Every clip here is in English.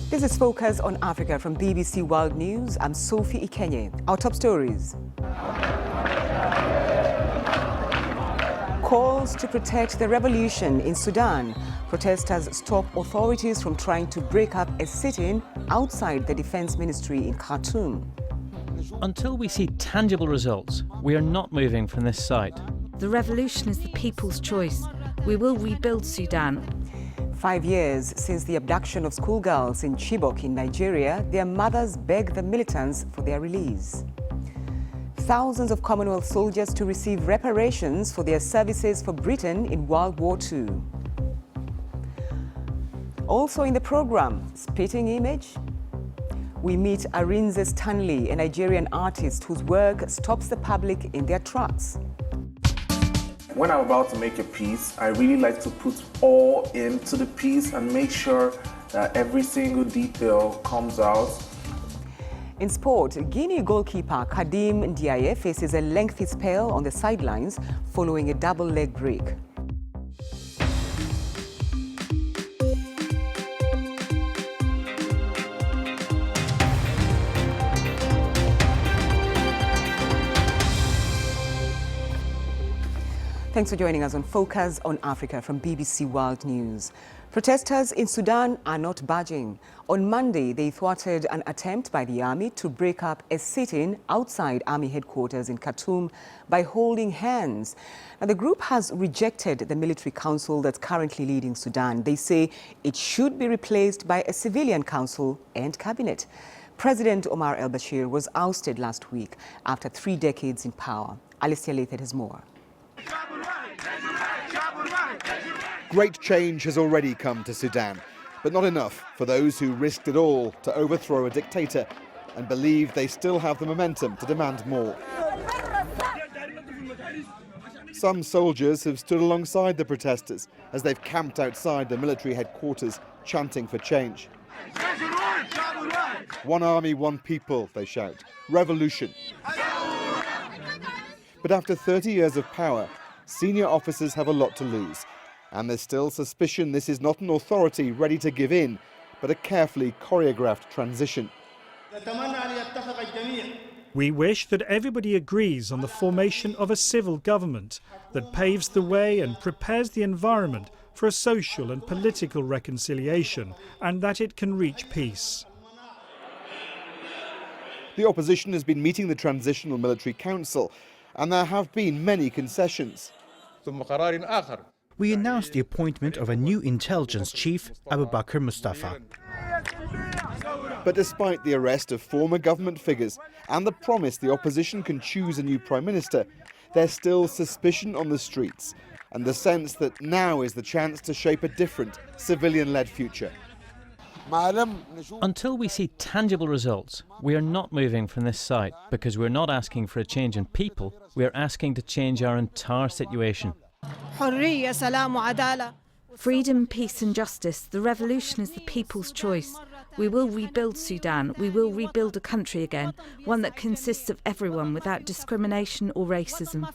This is Focus on Africa from BBC World News. I'm Sophie Ikenye. Our top stories. Calls to protect the revolution in Sudan. Protesters stop authorities from trying to break up a sit-in outside the Defense Ministry in Khartoum. Until we see tangible results, we are not moving from this site. The revolution is the people's choice. We will rebuild Sudan. 5 years since the abduction of schoolgirls in Chibok in Nigeria, their mothers beg the militants for their release. Thousands of Commonwealth soldiers to receive reparations for their services for Britain in World War II. Also in the program, Spitting Image. We meet Arinze Stanley, a Nigerian artist whose work stops the public in their tracks. When I'm about to make a piece, I really like to put all into the piece and make sure that every single detail comes out. In sport, Guinea goalkeeper Kadim Ndiaye faces a lengthy spell on the sidelines following a double leg break. Thanks for joining us on Focus on Africa from BBC World News. Protesters in Sudan are not budging. On Monday, they thwarted an attempt by the army to break up a sit-in outside army headquarters in Khartoum by holding hands. Now, the group has rejected the military council that's currently leading Sudan. They say it should be replaced by a civilian council and cabinet. President Omar al-Bashir was ousted last week after 3 decades in power. Alicia Lathed has more. Great change has already come to Sudan, but not enough for those who risked it all to overthrow a dictator and believe they still have the momentum to demand more. Some soldiers have stood alongside the protesters as they've camped outside the military headquarters, chanting for change. One army, one people, they shout. Revolution. But after 30 years of power, senior officers have a lot to lose. And there's still suspicion this is not an authority ready to give in, but a carefully choreographed transition. We wish that everybody agrees on the formation of a civil government that paves the way and prepares the environment for a social and political reconciliation, and that it can reach peace. The opposition has been meeting the Transitional Military Council, and there have been many concessions. We announced the appointment of a new intelligence chief, Abu Bakr Mustafa. But despite the arrest of former government figures and the promise the opposition can choose a new prime minister, there's still suspicion on the streets and the sense that now is the chance to shape a different, civilian-led future. Until we see tangible results, we are not moving from this site because we're not asking for a change in people, we are asking to change our entire situation. Freedom, peace and justice. The revolution is the people's choice. We will rebuild Sudan. We will rebuild a country again, one that consists of everyone without discrimination or racism.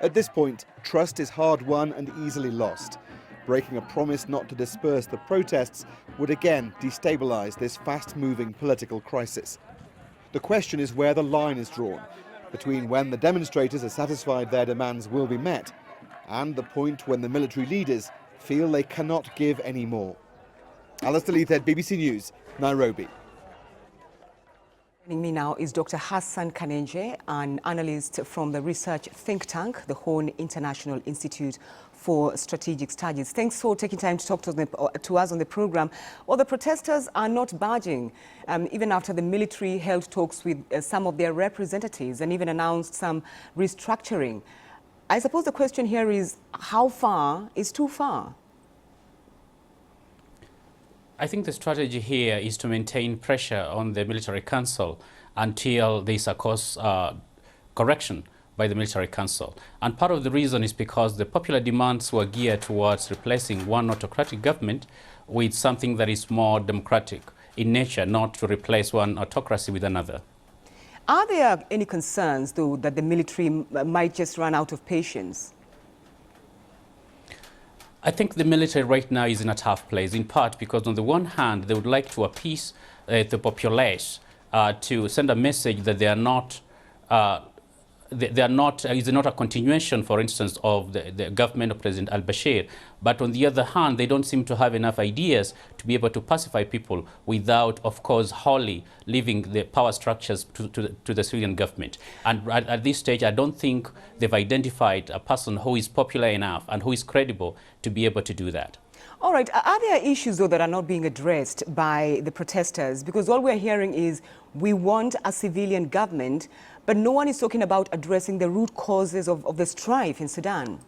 At this point, trust is hard-won and easily lost. Breaking a promise not to disperse the protests would again destabilise this fast-moving political crisis. The question is where the line is drawn, between when the demonstrators are satisfied their demands will be met and the point when the military leaders feel they cannot give any more. Alistair Leathed, BBC News, Nairobi. Joining me now is Dr. Hassan Kanenje, an analyst from the research think tank, the Horn International Institute for Strategic Studies. Thanks for taking time to talk to us on the program. Well, the protesters are not budging, even after the military held talks with some of their representatives and even announced some restructuring. I suppose the question here is, how far is too far? I think the strategy here is to maintain pressure on the military council until there is a course correction by the military council. And part of the reason is because the popular demands were geared towards replacing one autocratic government with something that is more democratic in nature, not to replace one autocracy with another. Are there any concerns, though, that the military might just run out of patience? I think the military right now is in a tough place, in part because on the one hand, they would like to appease the populace to send a message that they are not is not a continuation, for instance, of the government of President al-Bashir. But on the other hand, they don't seem to have enough ideas to be able to pacify people without, of course, wholly leaving the power structures to the civilian government. And at this stage, I don't think they've identified a person who is popular enough and who is credible to be able to do that. All right. Are there issues, though, that are not being addressed by the protesters? Because all we're hearing is we want a civilian government, but no one is talking about addressing the root causes of the strife in Sudan.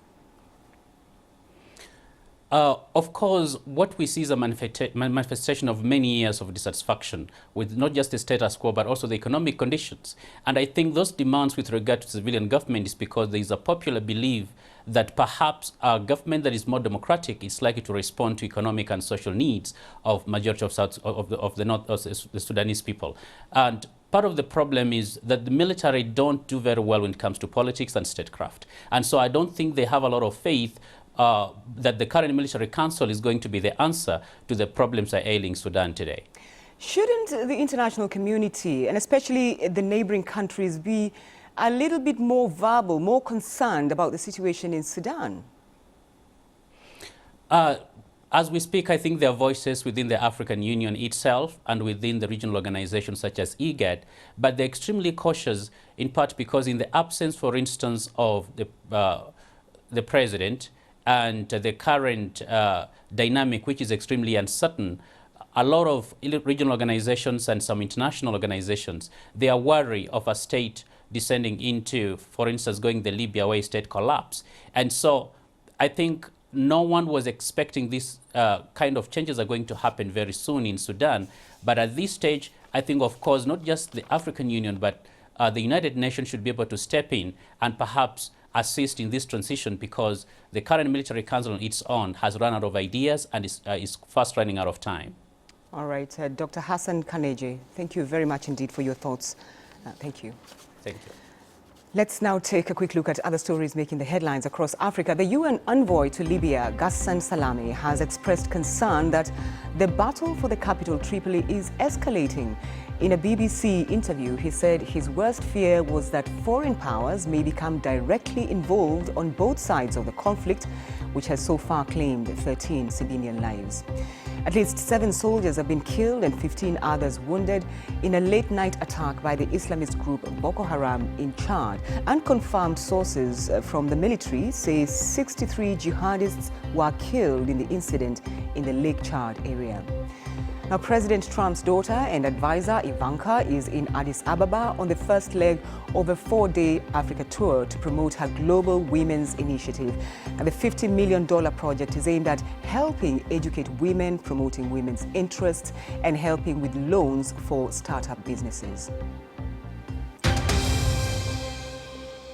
Of course, what we see is a manifestation of many years of dissatisfaction with not just the status quo, but also the economic conditions. And I think those demands with regard to civilian government is because there is a popular belief that perhaps a government that is more democratic is likely to respond to economic and social needs of majority of the Sudanese people. And part of the problem is that the military don't do very well when it comes to politics and statecraft. And so I don't think they have a lot of faith that the current military council is going to be the answer to the problems that are ailing Sudan today. Shouldn't the international community, and especially the neighboring countries, be a little bit more verbal, more concerned about the situation in Sudan? As we speak, I think there are voices within the African Union itself and within the regional organizations such as IGAD, but they're extremely cautious, in part because in the absence, for instance, of the president and the current dynamic, which is extremely uncertain, a lot of regional organizations and some international organizations, they are wary of a state descending into, for instance, going the Libya way, state collapse. And so I think no one was expecting this kind of changes are going to happen very soon in Sudan. But at this stage, I think, of course, not just the African Union, but the United Nations should be able to step in and perhaps assist in this transition, because the current military council on its own has run out of ideas and is fast running out of time. All right. Dr. Hassan Kaneje, thank you very much indeed for your thoughts. Thank you. Thank you. Let's now take a quick look at other stories making the headlines across Africa. The UN envoy to Libya, Ghassan Salame, has expressed concern that the battle for the capital, Tripoli, is escalating. In a BBC interview, he said his worst fear was that foreign powers may become directly involved on both sides of the conflict, which has so far claimed 13 civilian lives. At least 7 soldiers have been killed and 15 others wounded in a late-night attack by the Islamist group Boko Haram in Chad. Unconfirmed sources from the military say 63 jihadists were killed in the incident in the Lake Chad area. Now, President Trump's daughter and advisor Ivanka is in Addis Ababa on the first leg of a 4-day Africa tour to promote her Global Women's Initiative. And the $50 million project is aimed at helping educate women, promoting women's interests, and helping with loans for startup businesses.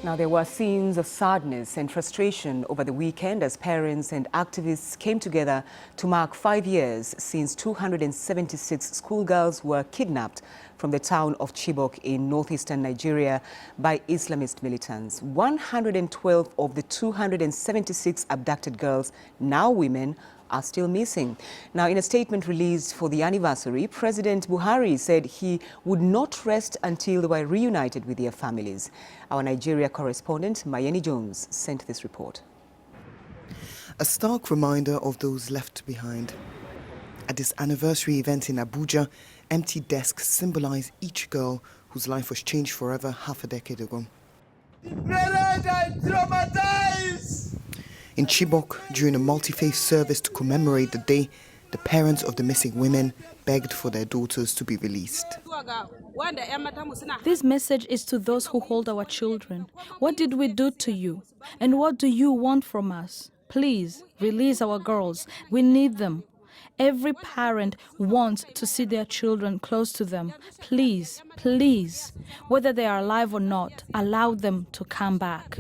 Now, there were scenes of sadness and frustration over the weekend as parents and activists came together to mark 5 years since 276 schoolgirls were kidnapped from the town of Chibok in northeastern Nigeria by Islamist militants. 112 of the 276 abducted girls, now women, are still missing. Now, in a statement released for the anniversary, President Buhari said he would not rest until they were reunited with their families. Our Nigeria correspondent, Mayeni Jones, sent this report. A stark reminder of those left behind. At this anniversary event in Abuja, empty desks symbolize each girl whose life was changed forever half a decade ago. In Chibok, during a multi-faith service to commemorate the day, the parents of the missing women begged for their daughters to be released. This message is to those who hold our children. What did we do to you? And what do you want from us? Please, release our girls. We need them. Every parent wants to see their children close to them. Please, please, whether they are alive or not, allow them to come back.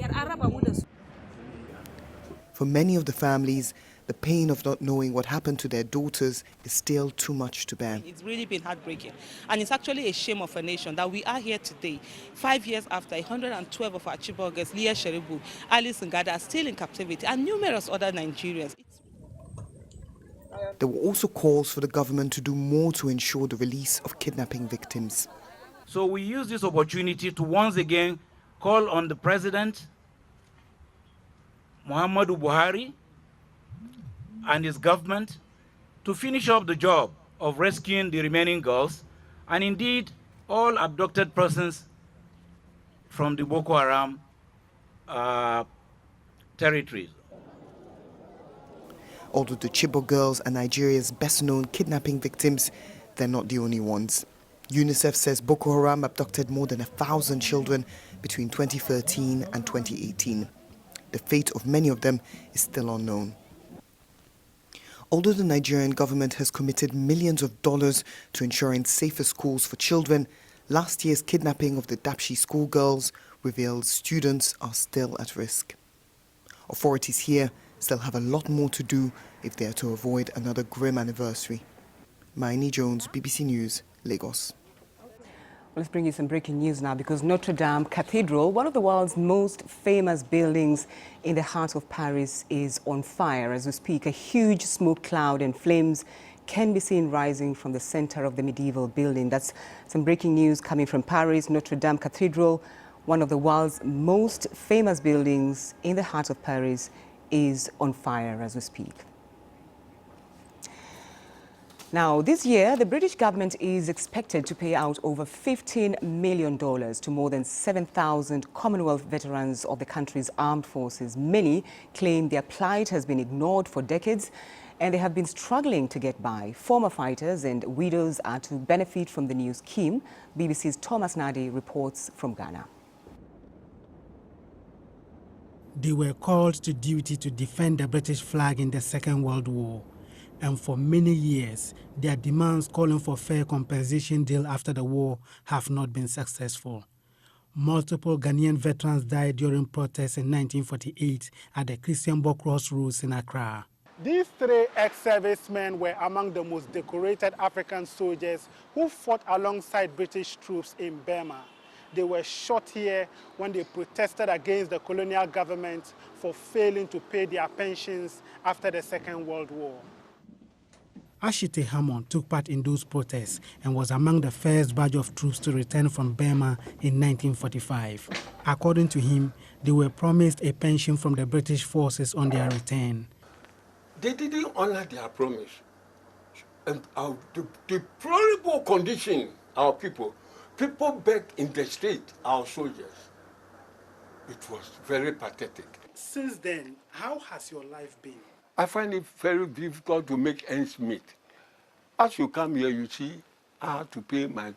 For many of the families, the pain of not knowing what happened to their daughters is still too much to bear. It's really been heartbreaking. And it's actually a shame of a nation that we are here today, 5 years after 112 of our Chibok girls, Leah Sheribu, Alice Ngada, are still in captivity, and numerous other Nigerians. There were also calls for the government to do more to ensure the release of kidnapping victims. So we use this opportunity to once again call on the President, Muhammadu Buhari, and his government to finish up the job of rescuing the remaining girls and indeed all abducted persons from the Boko Haram territories. Although the Chibok girls are Nigeria's best-known kidnapping victims, they're not the only ones. UNICEF says Boko Haram abducted more than 1,000 children between 2013 and 2018. The fate of many of them is still unknown. Although the Nigerian government has committed millions of dollars to ensuring safer schools for children, last year's kidnapping of the Dapchi schoolgirls reveals students are still at risk. Authorities here still have a lot more to do if they are to avoid another grim anniversary. Maini Jones, BBC News, Lagos. Let's bring you some breaking news now, because Notre Dame Cathedral, one of the world's most famous buildings in the heart of Paris, is on fire as we speak. A huge smoke cloud and flames can be seen rising from the center of the medieval building. That's some breaking news coming from Paris. Notre Dame Cathedral, one of the world's most famous buildings in the heart of Paris, is on fire as we speak. Now, this year, the British government is expected to pay out over $15 million to more than 7,000 Commonwealth veterans of the country's armed forces. Many claim their plight has been ignored for decades and they have been struggling to get by. Former fighters and widows are to benefit from the new scheme. BBC's Thomas Nadi reports from Ghana. They were called to duty to defend the British flag in the Second World War. And for many years, their demands calling for fair compensation deal after the war have not been successful. Multiple Ghanaian veterans died during protests in 1948 at the Christianborg Crossroads in Accra. These three ex-servicemen were among the most decorated African soldiers who fought alongside British troops in Burma. They were shot here when they protested against the colonial government for failing to pay their pensions after the Second World War. Ashite Hammond took part in those protests and was among the first batch of troops to return from Burma in 1945. According to him, they were promised a pension from the British forces on their return. They didn't honor their promise. And the deplorable condition, our people begged in the street, our soldiers. It was very pathetic. Since then, how has your life been? I find it very difficult to make ends meet. As you come here, you see, I have to pay my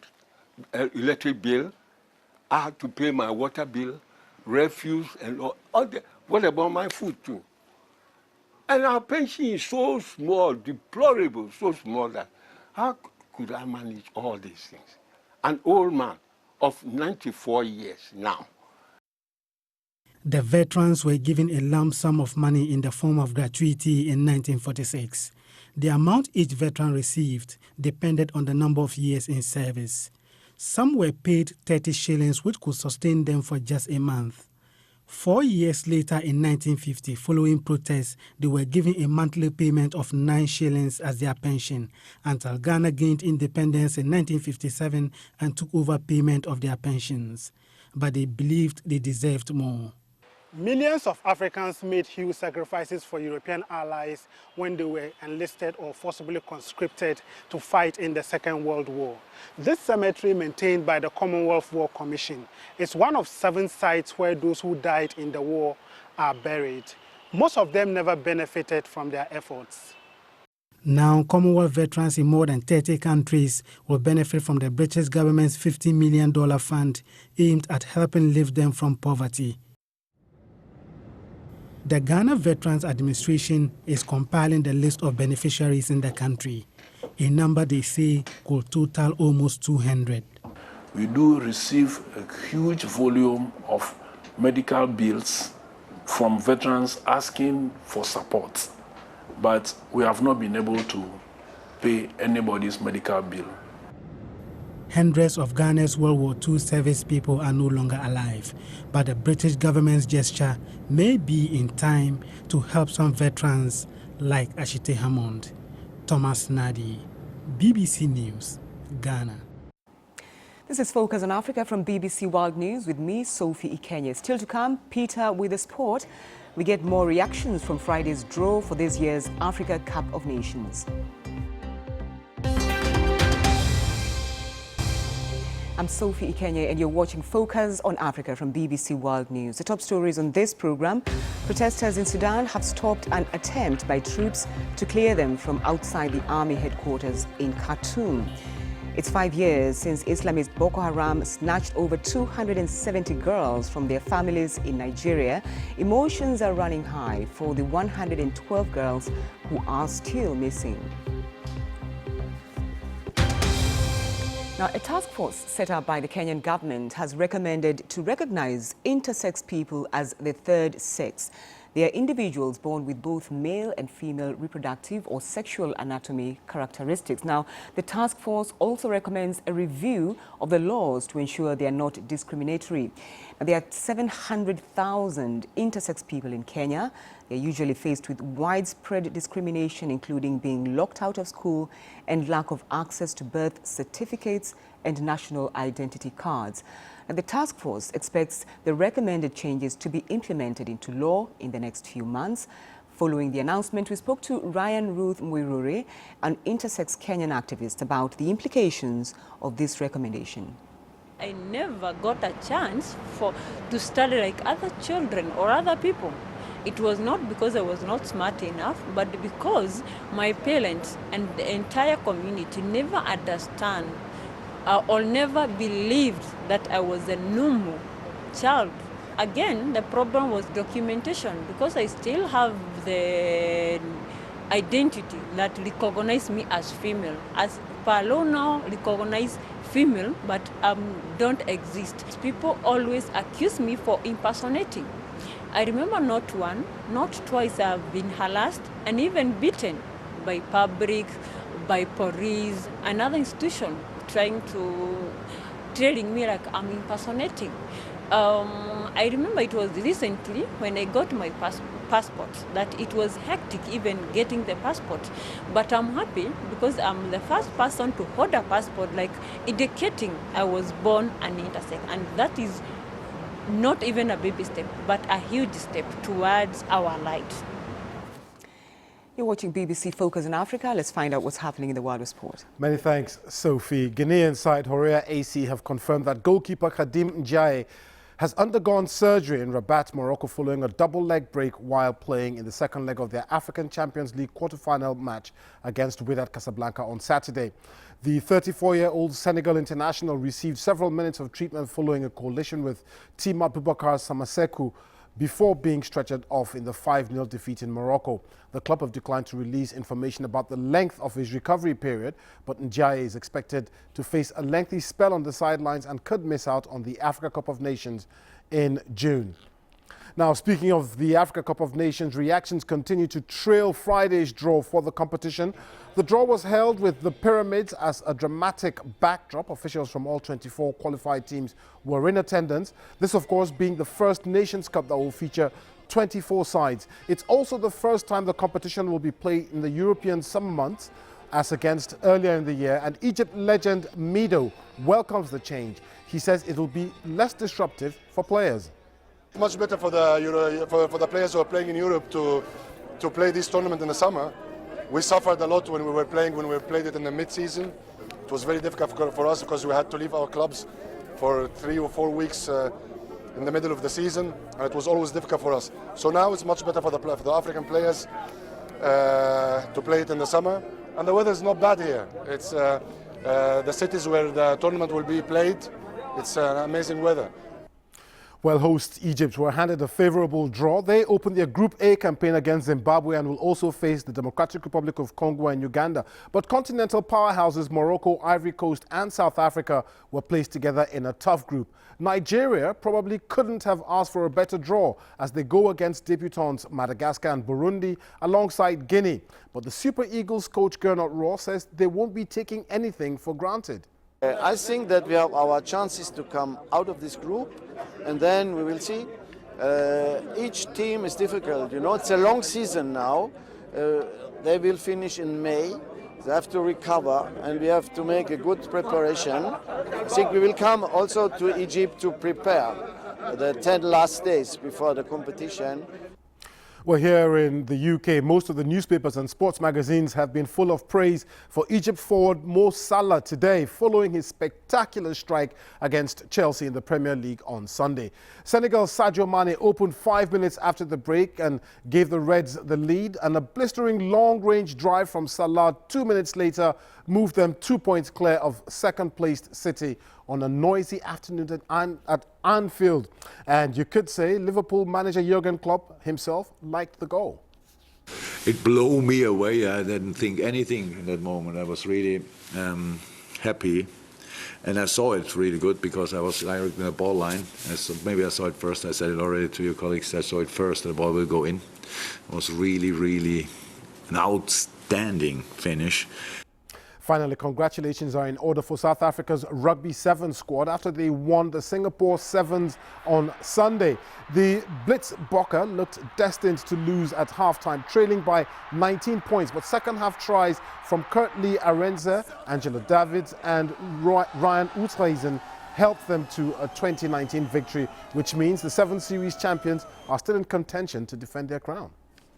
electric bill, I have to pay my water bill, refuse, and all the, what about my food too? And our pension is so small, deplorable, so small that how could I manage all these things? An old man of 94 years now. The veterans were given a lump sum of money in the form of gratuity in 1946. The amount each veteran received depended on the number of years in service. Some were paid 30 shillings, which could sustain them for just a month. 4 years later, in 1950, following protests, they were given a monthly payment of 9 shillings as their pension, until Ghana gained independence in 1957 and took over payment of their pensions. But they believed they deserved more. Millions of Africans made huge sacrifices for European allies when they were enlisted or forcibly conscripted to fight in the Second World War. This cemetery, maintained by the Commonwealth War Commission, is one of 7 sites where those who died in the war are buried. Most of them never benefited from their efforts. Now, Commonwealth veterans in more than 30 countries will benefit from the British government's $50 million fund aimed at helping lift them from poverty. The Ghana Veterans Administration is compiling the list of beneficiaries in the country, a number they say could total almost 200. We do receive a huge volume of medical bills from veterans asking for support, but we have not been able to pay anybody's medical bill. Hundreds of Ghana's World War II service people are no longer alive, but the British government's gesture may be in time to help some veterans like Ashite Hammond. Thomas Nadi, BBC News, Ghana. This is Focus on Africa from BBC World News with me, Sophie Ikenye. Still to come, Peter with the sport. We get more reactions from Friday's draw for this year's Africa Cup of Nations. I'm Sophie Ikenye and you're watching Focus on Africa from BBC World News. The top stories on this program: protesters in Sudan have stopped an attempt by troops to clear them from outside the army headquarters in Khartoum. It's 5 years since Islamist Boko Haram snatched over 270 girls from their families in Nigeria. Emotions are running high for the 112 girls who are still missing. Now, a task force set up by the Kenyan government has recommended to recognize intersex people as the third sex. They are individuals born with both male and female reproductive or sexual anatomy characteristics. Now, the task force also recommends a review of the laws to ensure they are not discriminatory. Now, there are 700,000 intersex people in Kenya. They're usually faced with widespread discrimination, including being locked out of school and lack of access to birth certificates and national identity cards. And the task force expects the recommended changes to be implemented into law in the next few months. Following the announcement, we spoke to Ryan Ruth Mwiruri, an intersex Kenyan activist, about the implications of this recommendation. I never got a chance to study like other children or other people. It was not because I was not smart enough, but because my parents and the entire community never understand or never believed that I was a normal child. Again, the problem was documentation, because I still have the identity that recognizes me as female. As per law now, recognize female, but don't exist. People always accuse me for impersonating. I remember not one, not twice I've been harassed and even beaten by public, by police, another institution telling me like I'm impersonating. I remember it was recently when I got my passport that it was hectic even getting the passport. But I'm happy because I'm the first person to hold a passport, like indicating I was born an intersex, and that is not even a baby step, but a huge step towards our light. You're watching BBC Focus on Africa. Let's find out what's happening in the world of sport. Many thanks, Sophie. Ghanaian side Horea AC have confirmed that goalkeeper Khadim Ndiaye has undergone surgery in Rabat, Morocco, following a double leg break while playing in the second leg of their African Champions League quarter-final match against Wydad Casablanca on Saturday. The 34-year-old Senegal international received several minutes of treatment following a collision with Team Abubakar Samaseku before being stretchered off in the 5-0 defeat in Morocco. The club have declined to release information about the length of his recovery period, but Ndiaye is expected to face a lengthy spell on the sidelines and could miss out on the Africa Cup of Nations in June. Now, speaking of the Africa Cup of Nations, reactions continue to trail Friday's draw for the competition. The draw was held with the pyramids as a dramatic backdrop. Officials from all 24 qualified teams were in attendance. This, of course, being the first Nations Cup that will feature 24 sides. It's also the first time the competition will be played in the European summer months, as against earlier in the year, and Egypt legend Mido welcomes the change. He says it will be less disruptive for players. Much better for the players who are playing in Europe to play this tournament in the summer. We suffered a lot when we played it in the mid-season. It was very difficult for us because we had to leave our clubs for 3 or 4 weeks in the middle of the season, and it was always difficult for us. So now it's much better for the African players to play it in the summer, and the weather is not bad here. It's the cities where the tournament will be played. It's an amazing weather. Well, host Egypt were handed a favorable draw. They opened their Group A campaign against Zimbabwe and will also face the Democratic Republic of Congo and Uganda. But continental powerhouses Morocco, Ivory Coast and South Africa were placed together in a tough group. Nigeria probably couldn't have asked for a better draw as they go against debutants Madagascar and Burundi alongside Guinea. But the Super Eagles coach Gernot Rohr says they won't be taking anything for granted. I think that we have our chances to come out of this group, and then we will see. Each team is difficult, you know, it's a long season now. They will finish in May, They have to recover, and we have to make a good preparation. I think we will come also to Egypt to prepare the 10 last days before the competition. Well, here in the UK, most of the newspapers and sports magazines have been full of praise for Egypt forward Mo Salah today, following his spectacular strike against Chelsea in the Premier League on Sunday. Senegal's Sadio Mane opened 5 minutes after the break and gave the Reds the lead, and a blistering long-range drive from Salah 2 minutes later moved them 2 points clear of second-placed City on a noisy afternoon at Anfield. And you could say Liverpool manager Jurgen Klopp himself liked the goal. It blew me away. I didn't think anything in that moment. I was really happy. And I saw it really good because I was direct in the ball line. Maybe I saw it first. I said it already to your colleagues. I saw it first and the ball will go in. It was really, really an outstanding finish. Finally, congratulations are in order for South Africa's Rugby 7 squad after they won the Singapore Sevens on Sunday. The Blitzbokker looked destined to lose at halftime, trailing by 19 points, but second-half tries from Kurt Lee Arenze, Angelo Davids and Ryan Oosthuizen helped them to a 2019 victory, which means the 7 Series champions are still in contention to defend their crown.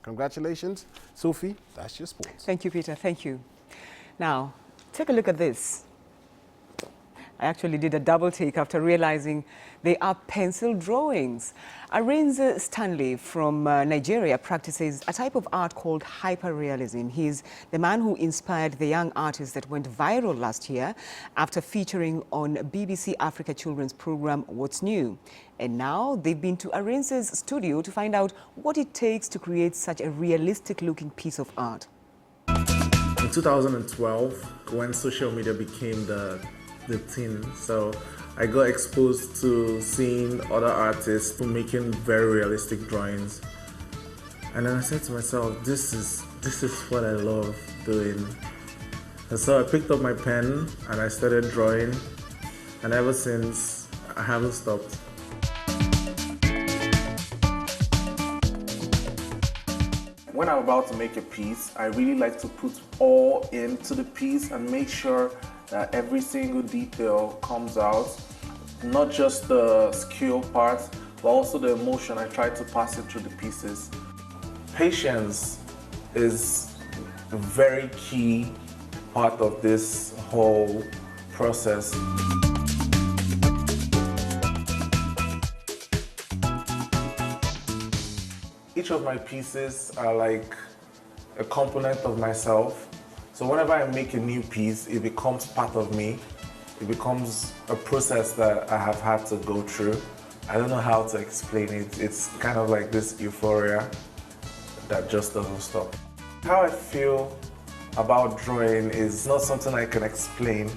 Congratulations. Sophie, that's your sports. Thank you, Peter. Thank you. Now, take a look at this. I actually did a double take after realizing they are pencil drawings. Arenze Stanley from Nigeria practices a type of art called hyperrealism. He's the man who inspired the young artist that went viral last year after featuring on BBC Africa children's program What's New. And now they've been to Arenze's studio to find out what it takes to create such a realistic-looking piece of art. In 2012, when social media became the thing, so I got exposed to seeing other artists making very realistic drawings, and then I said to myself, this is what I love doing. And so I picked up my pen and I started drawing, and ever since I haven't stopped. When I'm about to make a piece, I really like to put all into the piece and make sure that every single detail comes out, not just the skill part, but also the emotion. I try to pass it through the pieces. Patience is a very key part of this whole process. Each of my pieces are like a component of myself. So whenever I make a new piece, it becomes part of me. It becomes a process that I have had to go through. I don't know how to explain it. It's kind of like this euphoria that just doesn't stop. How I feel about drawing is not something I can explain.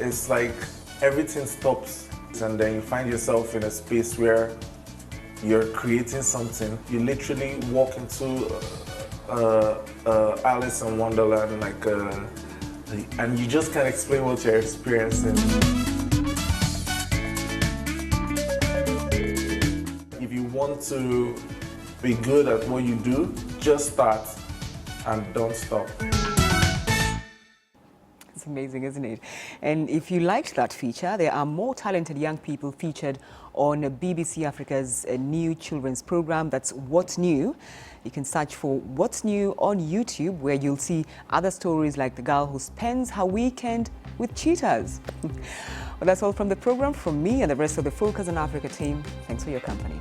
It's like everything stops and then you find yourself in a space where you're creating something. You literally walk into Alice in Wonderland, and you just can't explain what you're experiencing. If you want to be good at what you do, just start and don't stop. It's amazing, isn't it? And if you liked that feature, there are more talented young people featured on BBC Africa's new children's program. That's What's New. You can search for What's New on YouTube, where you'll see other stories like the girl who spends her weekend with cheetahs. Well, that's all from the program. From me and the rest of the Focus on Africa team, thanks for your company.